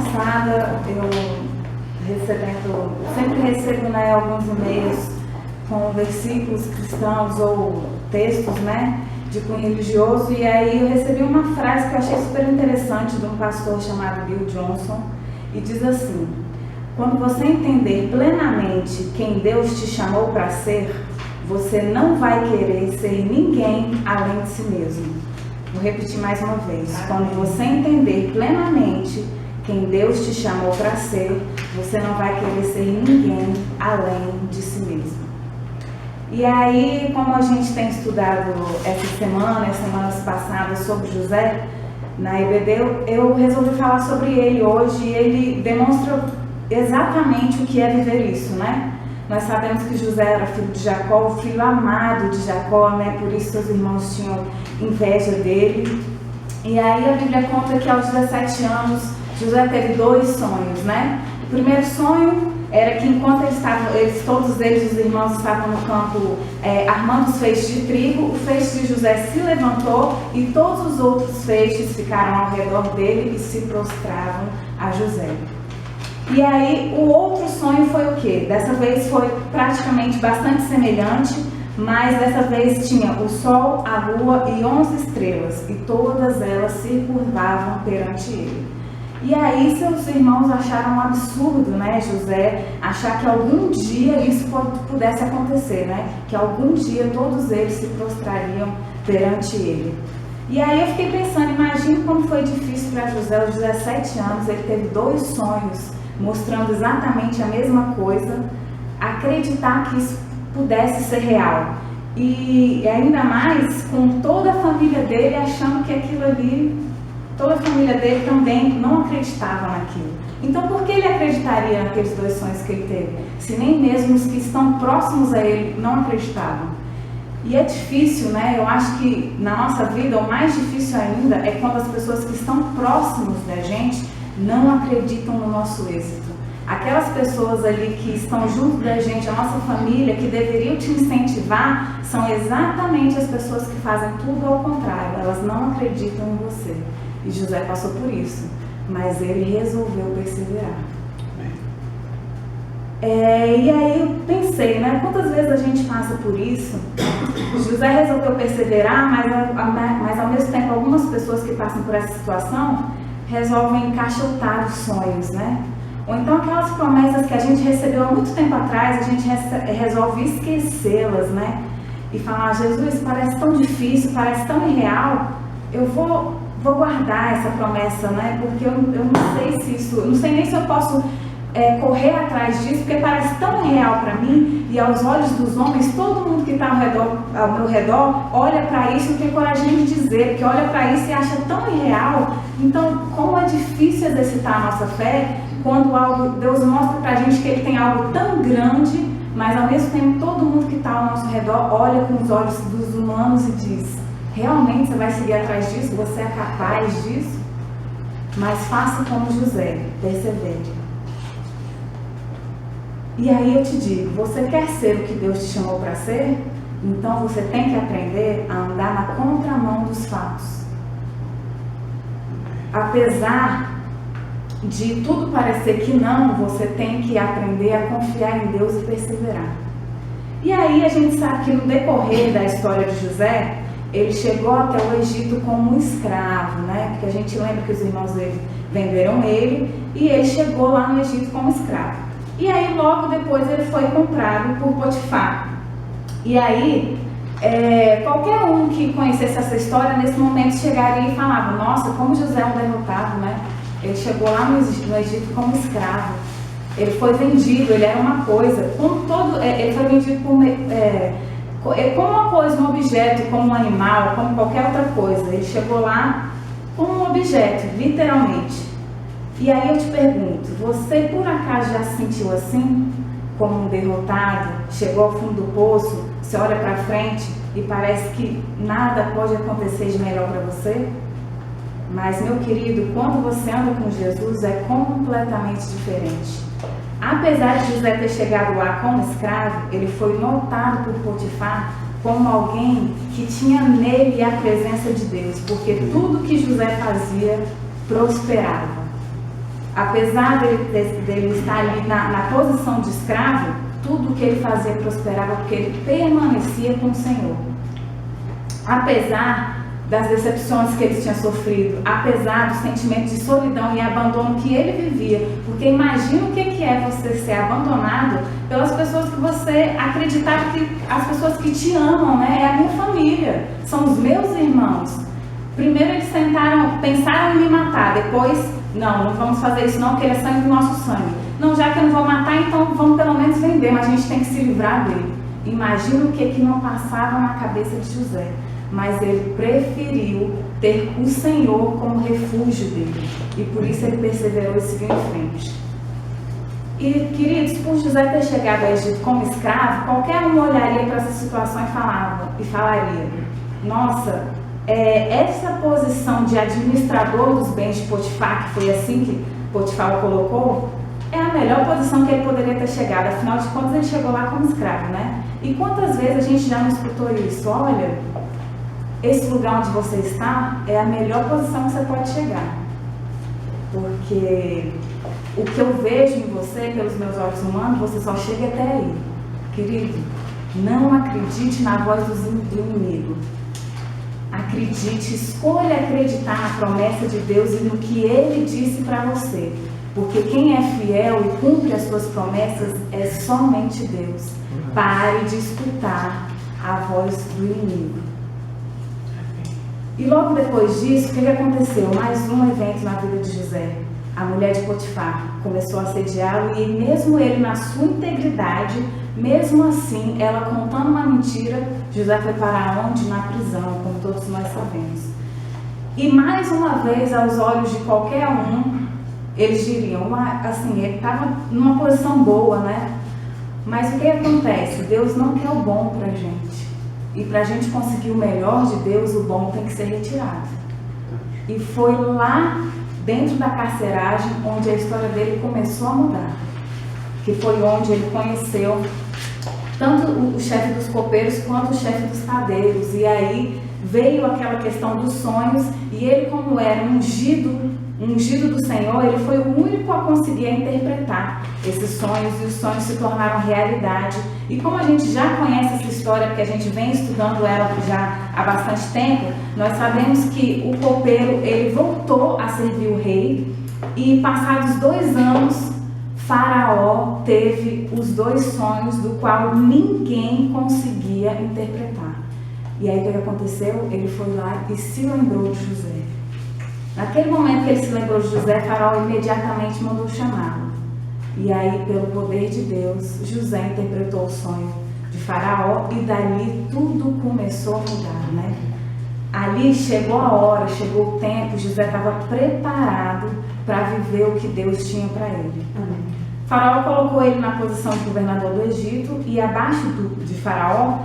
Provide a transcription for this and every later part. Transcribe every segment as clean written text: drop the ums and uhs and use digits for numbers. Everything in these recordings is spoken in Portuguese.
passada, sempre recebo, né, alguns e-mails com versículos cristãos ou textos, né, de cunho religioso, e aí eu recebi uma frase que eu achei super interessante de um pastor chamado Bill Johnson, e diz assim: quando você entender plenamente quem Deus te chamou para ser, você não vai querer ser ninguém além de si mesmo. Vou repetir mais uma vez. Quando você entender plenamente quem Deus te chamou para ser, você não vai querer ser ninguém além de si mesmo. E aí, como a gente tem estudado essa semana, as semanas passadas, sobre José, na EBD, eu resolvi falar sobre ele hoje, e ele demonstra exatamente o que é viver isso, né? Nós sabemos que José era filho de Jacó, o filho amado de Jacó, né? Por isso seus irmãos tinham inveja dele. E aí a Bíblia conta que aos 17 anos, José teve 2 sonhos, né? O primeiro sonho era que enquanto todos eles, os irmãos, estavam no campo armando os feixes de trigo, o feixe de José se levantou e todos os outros feixes ficaram ao redor dele e se prostravam a José. E aí o outro sonho foi o quê? Dessa vez foi praticamente bastante semelhante, mas dessa vez tinha o sol, a lua e 11 estrelas, e todas elas se curvavam perante ele. E aí seus irmãos acharam um absurdo, né, José, achar que algum dia isso pudesse acontecer, né? Que algum dia todos eles se prostrariam perante ele. E aí eu fiquei pensando, imagine como foi difícil para José aos 17 anos, ele teve 2 sonhos mostrando exatamente a mesma coisa, acreditar que isso pudesse ser real. E ainda mais com toda a família dele achando que aquilo ali, toda a família dele também não acreditava naquilo. Então por que ele acreditaria naqueles 2 sonhos que ele teve, se nem mesmo os que estão próximos a ele não acreditavam? E é difícil, né? Eu acho que na nossa vida o mais difícil ainda é quando as pessoas que estão próximas da gente não acreditam no nosso êxito. Aquelas pessoas ali que estão junto da gente, a nossa família, que deveriam te incentivar, são exatamente as pessoas que fazem tudo ao contrário. Elas não acreditam em você. E José passou por isso, mas ele resolveu perseverar. E aí eu pensei, né? Quantas vezes a gente passa por isso? José resolveu perseverar, mas ao mesmo tempo algumas pessoas que passam por essa situação resolvem encaixotar os sonhos, né? Ou então aquelas promessas que a gente recebeu há muito tempo atrás, a gente resolve esquecê-las, né? E falar: Jesus, parece tão difícil, parece tão irreal, eu vou guardar essa promessa, né? Porque eu não sei se isso, não sei nem se eu posso correr atrás disso, porque parece tão irreal para mim, e aos olhos dos homens, todo mundo que está ao meu redor olha para isso e não tem coragem de dizer, porque olha para isso e acha tão irreal. Então, como é difícil exercitar a nossa fé quando Deus mostra para a gente que Ele tem algo tão grande, mas ao mesmo tempo todo mundo que está ao nosso redor olha com os olhos dos humanos e diz: realmente você vai seguir atrás disso? Você é capaz disso? Mas faça como José, persevere. E aí eu te digo, você quer ser o que Deus te chamou para ser? Então você tem que aprender a andar na contramão dos fatos. Apesar de tudo parecer que não, você tem que aprender a confiar em Deus e perseverar. E aí a gente sabe que no decorrer da história de José, ele chegou até o Egito como um escravo, né? Porque a gente lembra que os irmãos dele venderam ele e ele chegou lá no Egito como escravo. E aí logo depois ele foi comprado por Potifar. E aí qualquer um que conhecesse essa história nesse momento chegaria e falava: nossa, como José é um derrotado, né? Ele chegou lá no Egito como escravo. Ele foi vendido, ele era uma coisa. Ele foi vendido como uma coisa, um objeto, como um animal, como qualquer outra coisa. Ele chegou lá como um objeto, literalmente. E aí eu te pergunto, você por acaso já se sentiu assim? Como um derrotado, chegou ao fundo do poço, você olha para frente e parece que nada pode acontecer de melhor para você? Mas, meu querido, quando você anda com Jesus é completamente diferente. Apesar de José ter chegado lá como escravo, ele foi notado por Potifar como alguém que tinha nele a presença de Deus, porque tudo que José fazia prosperava. apesar dele estar ali na posição de escravo, tudo que ele fazia prosperava porque ele permanecia com o Senhor. Apesar das decepções que ele tinha sofrido, apesar do sentimento de solidão e abandono que ele vivia, porque imagina o que é você ser abandonado pelas pessoas que você acreditava que as pessoas que te amam, né? É a minha família, são os meus irmãos. Primeiro eles pensaram em me matar, depois, não vamos fazer isso não, porque ele é sangue do nosso sangue. Não, já que eu não vou matar, então vamos pelo menos vender, mas a gente tem que se livrar dele. Imagina o que não passava na cabeça de José. Mas ele preferiu ter o Senhor como refúgio dele. E por isso ele perseverou e seguiu em frente. E, queridos, por José ter chegado ao Egito como escravo, qualquer um olharia para essa situação e falaria: nossa, essa posição de administrador dos bens de Potifar, que foi assim que Potifar o colocou, é a melhor posição que ele poderia ter chegado. Afinal de contas, ele chegou lá como escravo, né? E quantas vezes a gente já não escutou isso? Olha, esse lugar onde você está é a melhor posição que você pode chegar. Porque o que eu vejo em você, pelos meus olhos humanos, você só chega até aí. Querido, não acredite na voz do inimigo. Acredite, escolha acreditar na promessa de Deus e no que Ele disse para você. Porque quem é fiel e cumpre as suas promessas é somente Deus. Pare de escutar a voz do inimigo. E logo depois disso, o que aconteceu? Mais um evento na vida de José. A mulher de Potifar começou a assediá-lo e mesmo ele na sua integridade, mesmo assim, ela contando uma mentira, José foi para onde? Na prisão, como todos nós sabemos. E mais uma vez, aos olhos de qualquer um, eles diriam, assim, ele estava numa posição boa, né? Mas o que acontece? Deus não quer o bom para a gente. E para a gente conseguir o melhor de Deus, o bom tem que ser retirado. E foi lá dentro da carceragem onde a história dele começou a mudar. Que foi onde ele conheceu tanto o chefe dos copeiros quanto o chefe dos padeiros. E aí veio aquela questão dos sonhos e ele, como era ungido do Senhor, ele foi o único a conseguir interpretar esses sonhos e os sonhos se tornaram realidade. E como a gente já conhece essa história, porque a gente vem estudando ela já há bastante tempo, nós sabemos que o copeiro, ele voltou a servir o rei e passados 2 anos, Faraó teve os 2 sonhos do qual ninguém conseguia interpretar. E aí o que aconteceu? Ele foi lá e se lembrou de José. Naquele momento que ele se lembrou de José, Faraó imediatamente mandou chamá-lo. E aí, pelo poder de Deus, José interpretou o sonho de Faraó e dali tudo começou a mudar, né? Ali chegou a hora, chegou o tempo, José estava preparado para viver o que Deus tinha para ele. Amém. Faraó colocou ele na posição de governador do Egito e abaixo de Faraó,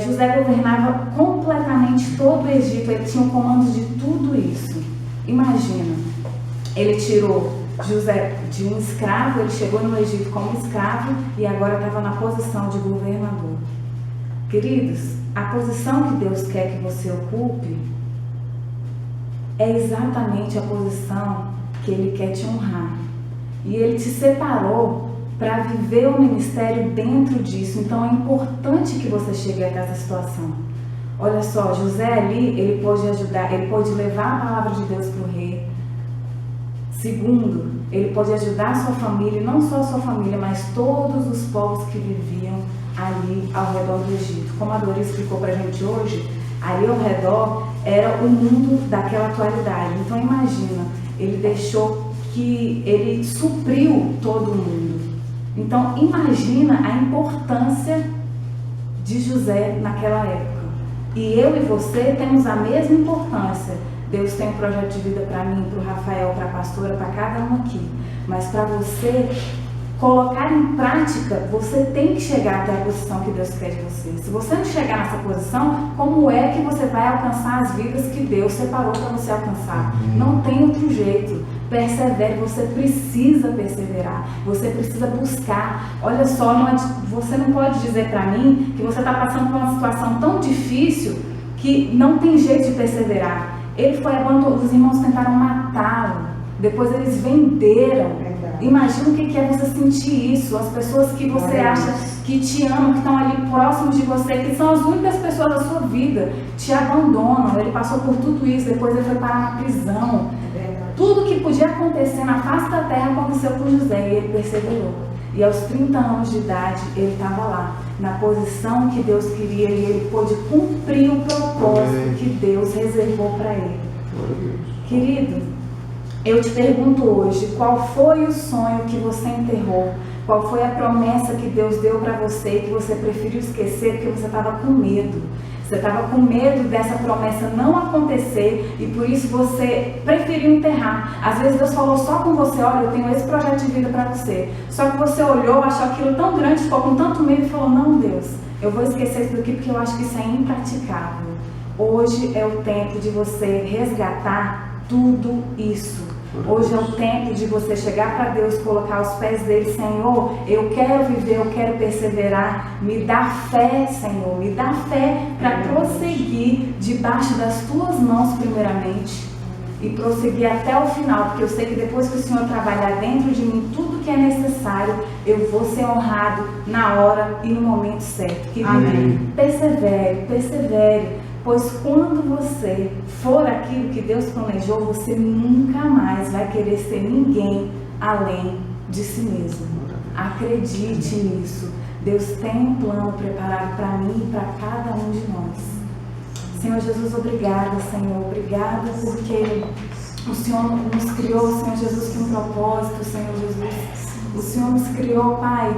José governava completamente todo o Egito, ele tinha o comando de tudo isso. Imagina, ele tirou José de um escravo, ele chegou no Egito como escravo e agora estava na posição de governador. Queridos, a posição que Deus quer que você ocupe é exatamente a posição que Ele quer te honrar. E Ele te separou para viver o ministério dentro disso. Então é importante que você chegue até essa situação. Olha só, José ali, ele pôde ajudar, ele pôde levar a palavra de Deus para o rei. Segundo, ele pôde ajudar a sua família, e não só a sua família, mas todos os povos que viviam ali ao redor do Egito. Como a Doris explicou para a gente hoje, ali ao redor era o mundo daquela atualidade. Então imagina, ele supriu todo mundo. Então imagina a importância de José naquela época. E eu e você temos a mesma importância. Deus tem um projeto de vida para mim, para o Rafael, para a pastora, para cada um aqui. Mas para você colocar em prática, você tem que chegar até a posição que Deus quer de você. Se você não chegar nessa posição, como é que você vai alcançar as vidas que Deus separou para você alcançar? Não tem outro jeito. Persevere, você precisa perseverar, você precisa buscar. Olha só, você não pode dizer para mim que você está passando por uma situação tão difícil que não tem jeito de perseverar. Ele foi abandonado, os irmãos tentaram matá-lo. Depois eles venderam. Imagina o que é você sentir isso. As pessoas que você acha que te amam, que estão ali próximos de você, que são as únicas pessoas da sua vida, te abandonam. Ele passou por tudo isso, depois ele foi parar na prisão. Tudo que podia acontecer na face da terra aconteceu com José e ele perseverou. E aos 30 anos de idade ele estava lá, na posição que Deus queria, e ele pôde cumprir o propósito que Deus reservou para ele. Querido, eu te pergunto hoje, qual foi o sonho que você enterrou? Qual foi a promessa que Deus deu para você e que você preferiu esquecer porque você estava com medo? Você estava com medo dessa promessa não acontecer e por isso você preferiu enterrar. Às vezes Deus falou só com você, olha, eu tenho esse projeto de vida para você. Só que você olhou, achou aquilo tão grande, ficou com tanto medo e falou, não, Deus, eu vou esquecer isso daqui porque eu acho que isso é impraticável. Hoje é o tempo de você resgatar tudo isso. Hoje é o tempo de você chegar para Deus, colocar aos pés dele, Senhor, eu quero viver, eu quero perseverar, me dá fé, Senhor, me dá fé para prosseguir debaixo das tuas mãos primeiramente e prosseguir até o final, porque eu sei que depois que o Senhor trabalhar dentro de mim tudo que é necessário, eu vou ser honrado na hora e no momento certo. Que persevere, persevere. Pois quando você for aquilo que Deus planejou, você nunca mais vai querer ser ninguém além de si mesmo. Acredite nisso. Deus tem um plano preparado para mim e para cada um de nós. Senhor Jesus, obrigada, Senhor. Obrigada porque o Senhor nos criou, Senhor Jesus, com um propósito, Senhor Jesus. O Senhor nos criou, Pai,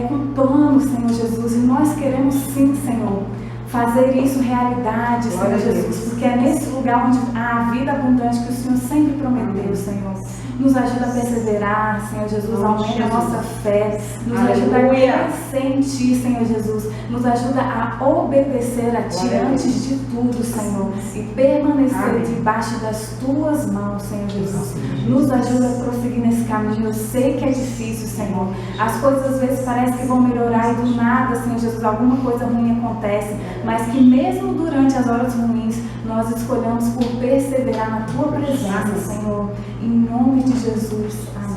com um plano, Senhor Jesus. E nós queremos sim, Senhor, fazer isso realidade, Senhor Jesus, porque é nesse lugar onde há a vida abundante que o Senhor sempre prometeu, Senhor. Nos ajuda a perseverar, Senhor Jesus, aumenta a nossa fé, nos ajuda a crescer em Ti, Senhor Jesus, nos ajuda a obedecer a Ti antes de tudo, Senhor, e permanecer debaixo das Tuas mãos, Senhor Jesus. Nos ajuda a prosseguir nesse caminho. Eu sei que é difícil, Senhor. As coisas às vezes parecem que vão melhorar e do nada, Senhor Jesus, alguma coisa ruim acontece, mas que mesmo durante as horas ruins, nós escolhemos por perseverar na Tua presença, Senhor. Em nome de Jesus. Amém.